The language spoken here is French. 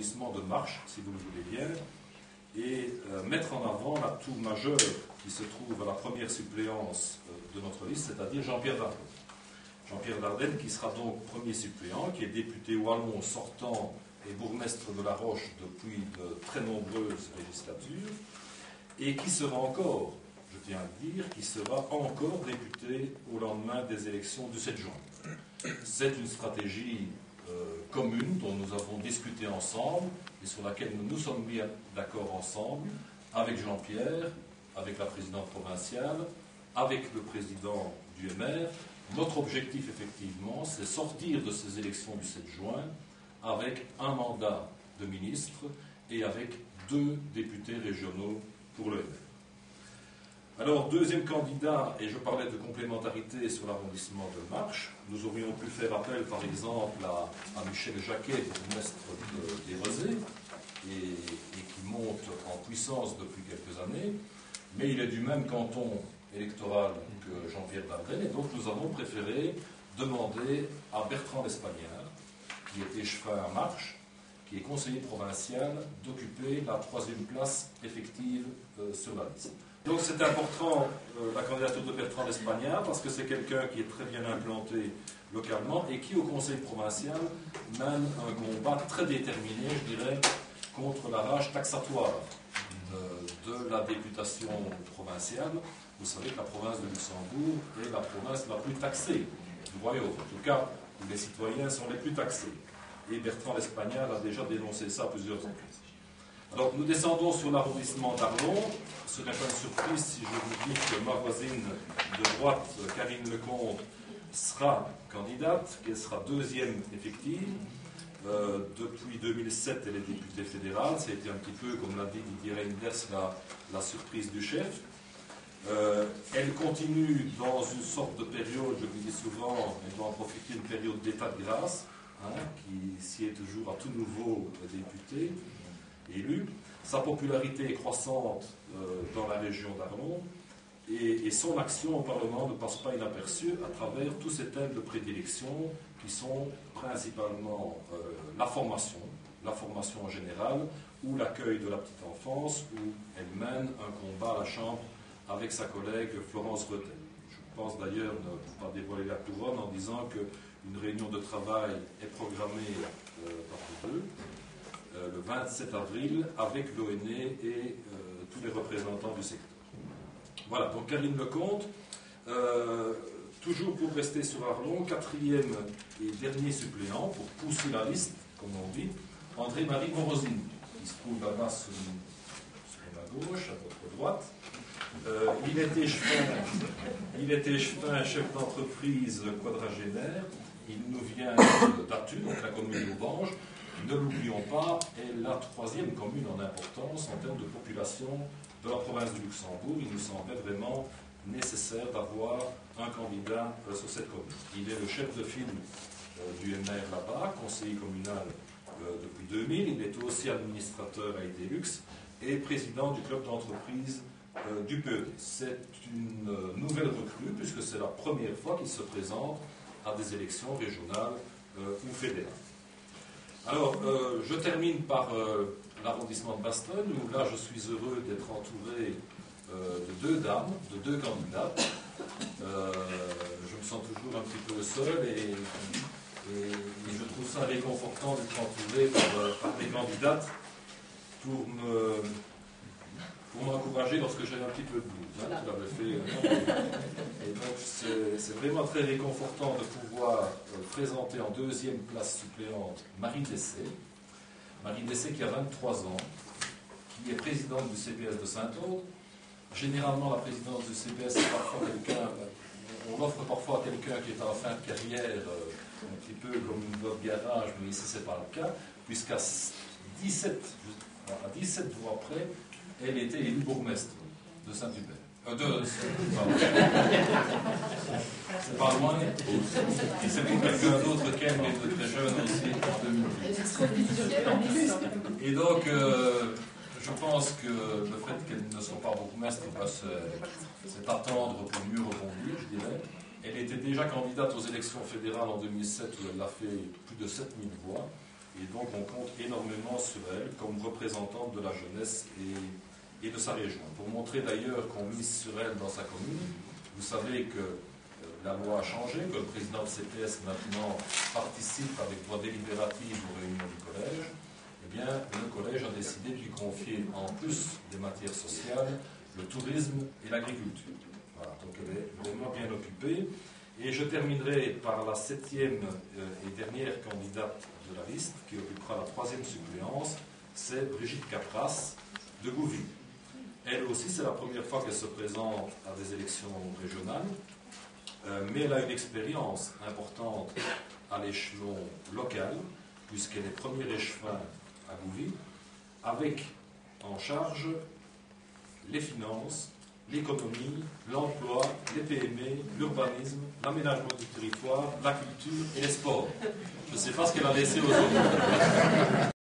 l'arrondissement de Marche, si vous le voulez bien, et mettre en avant l'atout majeur qui se trouve à la première suppléance de notre liste, c'est-à-dire Jean-Pierre Dardenne. Jean-Pierre Dardenne qui sera donc premier suppléant, qui est député wallon sortant et bourgmestre de La Roche depuis de très nombreuses législatures, et qui sera encore, je tiens à le dire, qui sera encore député au lendemain des élections du 7 juin. C'est une stratégie commune dont nous avons discuté ensemble et sur laquelle nous nous sommes mis d'accord ensemble avec Jean-Pierre, avec la présidente provinciale, avec le président du MR. Notre objectif, effectivement, c'est sortir de ces élections du 7 juin avec un mandat de ministre et avec 2 députés régionaux pour le MR. Alors, deuxième candidat, et je parlais de complémentarité sur l'arrondissement de Marche, nous aurions pu faire appel, par exemple, à Michel Jacquet, bourgmestre des Rosées, et qui monte en puissance depuis quelques années, mais il est du même canton électoral que Jean-Pierre Dardenne, et donc nous avons préféré demander à Bertrand Lespagnard, qui est échevin à Marche, qui est conseiller provincial, d'occuper la 3e place effective sur la liste. Donc c'est important la candidature de Bertrand Lespagnard parce que c'est quelqu'un qui est très bien implanté localement et qui au conseil provincial mène un combat très déterminé, je dirais, contre la rage taxatoire de la députation provinciale. Vous savez que la province de Luxembourg est la province la plus taxée du royaume, en tout cas où les citoyens sont les plus taxés. Et Bertrand Lespagnard a déjà dénoncé ça à plusieurs reprises. Alors, nous descendons sur l'arrondissement d'Arlon. Ce n'est pas une surprise si je vous dis que ma voisine de droite, Karine Lecomte, sera candidate, qu'elle sera 2e effective. Depuis 2007, elle est députée fédérale. Ça a été un petit peu, comme l'a dit Didier Reinders, la surprise du chef. Elle continue dans une sorte de période, je vous dis souvent, elle doit en profiter d'une période d'état de grâce, qui s'y est toujours à tout nouveau député. Élu. Sa popularité est croissante dans la région d'Arlon et son action au Parlement ne passe pas inaperçue à travers tous ces thèmes de prédilection qui sont principalement la formation en général, ou l'accueil de la petite enfance, où elle mène un combat à la Chambre avec sa collègue Florence Rethel. Je pense d'ailleurs ne pas dévoiler la couronne en disant qu'une réunion de travail est programmée par les deux. Le 27 avril avec l'ONE et tous les représentants du secteur. Voilà, donc Karine Lecomte, toujours pour rester sur Arlon, 4e et dernier suppléant, pour pousser la liste, comme on dit, André-Marie Morosine, qui se trouve là-bas sur ma gauche, à votre droite. Il était échevin, chef d'entreprise quadragénaire, il nous vient d'Atu, donc la commune d'Aubange. Ne l'oublions pas, est la 3e commune en importance en termes de population de la province du Luxembourg. Il nous semblait vraiment nécessaire d'avoir un candidat sur cette commune. Il est le chef de file du MR là-bas, conseiller communal depuis 2000. Il est aussi administrateur à Idelux et président du club d'entreprise du PED. C'est une nouvelle recrue puisque c'est la première fois qu'il se présente à des élections régionales ou fédérales. Alors, je termine par l'arrondissement de Bastogne, où là je suis heureux d'être entouré de 2 dames, de 2 candidates. Je me sens toujours un petit peu seul et je trouve ça réconfortant d'être entouré par des candidates pour m'encourager lorsque j'ai un petit peu de blues. Tu l'avais fait. Et donc c'est vraiment très réconfortant de pouvoir présenter en 2e place suppléante Marie Dessay. Marie Dessay qui a 23 ans, qui est présidente du CPS de Saint-Aude. Généralement, la présidence du CPS, c'est parfois quelqu'un, on l'offre parfois à quelqu'un qui est en fin de carrière, un petit peu comme une voie de garage, mais ici c'est pas le cas, puisqu'à 17 voix près, elle était élue bourgmestre de Saint-Hubert. C'est pas loin. Et c'est pour quelqu'un d'autre qu'elle, mais de très jeune aussi, en 2010. Et donc, je pense que le fait qu'elle ne soit pas bourgmestre, c'est attendre pour mieux rebondir, je dirais. Elle était déjà candidate aux élections fédérales en 2007, où elle a fait plus de 7000 voix. Et donc on compte énormément sur elle comme représentante de la jeunesse et de sa région. Pour montrer d'ailleurs qu'on mise sur elle dans sa commune, vous savez que la loi a changé, que le président de CPS maintenant participe avec voix délibérative aux réunions du collège. Eh bien, le collège a décidé de lui confier, en plus des matières sociales, le tourisme et l'agriculture. Voilà, donc elle est vraiment bien occupée. Et je terminerai par la 7e et dernière candidate de la liste, qui occupera la 3e suppléance, c'est Brigitte Capras de Gouvy. Elle aussi, c'est la première fois qu'elle se présente à des élections régionales, mais elle a une expérience importante à l'échelon local, puisqu'elle est premier échevin à Gouvy, avec en charge les finances, l'économie, l'emploi, les PME, l'urbanisme, l'aménagement du territoire, la culture et les sports. Je ne sais pas ce qu'elle a laissé aux autres.